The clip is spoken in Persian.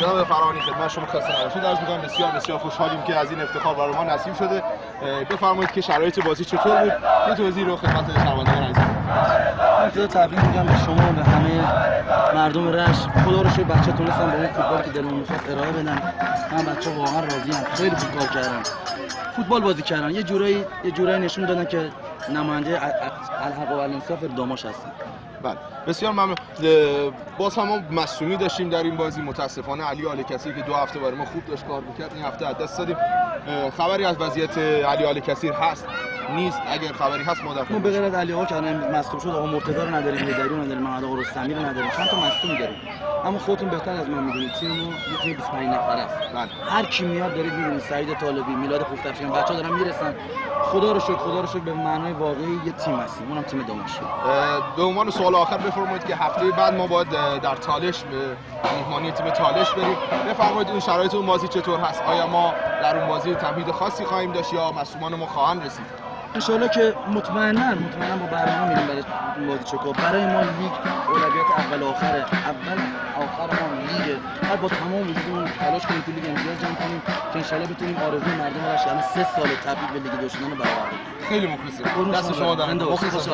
جناب فرهانی خدمت شما خسته نباشید. عرض می‌کنم بسیار بسیار خوشحالیم که از این افتخار برای ما نصیب شده. بفرمایید که شرایط بازی چطور بود؟ یه توضیح رو خدمت شنوندگان عزیز. من تبریک میگم به شما و به همه مردم رشت. خدا رو شکر بچه‌ها تونستن به اون فوتبال که دلمون می‌خواد ارائه بدن. من بچه‌ها واقعا راضی‌ام. خیلی خوب کار کردن. فوتبال بازی کردن. یه جورایی نشون دادن که نماینده الحق و الانصاف داماش هستن. بله بسیار ممنون. باز هم ما مصونی داشتیم در این بازی. متاسفانه علی آل کثیر که 2 هفته برای ما خوب داشت کار می‌کرد این هفته از دست دادیم. خبری از وضعیت علی آل کثیر هست نیست؟ اگر خبری هست ما در ما به غیر از علی آقا که الان مصدوم شد، آقا مرتضی رو نداریم، هیدری رو نداریم، محمد آقا رستمی رو نداریم، چند تا مصدوم داریم. اما خودتون بهتر از من میدونید تیممون یه تیم 25 نفره است. بله. هر کی میاد دارید میبینید، سعید طالبی، میلاد خوشتفشان، بچه‌ها دارن میرسن. خدا رو شکر به معنای واقعی یه تیم هستیم. اونم تیم داماشه. به عنوان سوال آخر بفرمایید که هفته بعد ما باید در تالش به مهمانی تیم تالش بریم. بفرمایید اون شرایط اون بازی چطور هست؟ آیا ما در اون بازی تمهید خاصی خواهیم داشت یا مصدومان ما خواهند رسید؟ ان شاءالله که مطمئنا با برنامه میریم برای این بازی چکو. برای ما لیگ اولویت اول آخره. اول آخر ما لیگه. بعد با تمام وجودمون تلاش کنیم که لیگ امتیاز جمع کنیم که ان شاءالله بتونیم آرزوی مردم را شامل 3 سال تبدیل به لیگ دو شدن رو برآورد کنیم. خیلی مخلصیم. دست شما در. مخلص.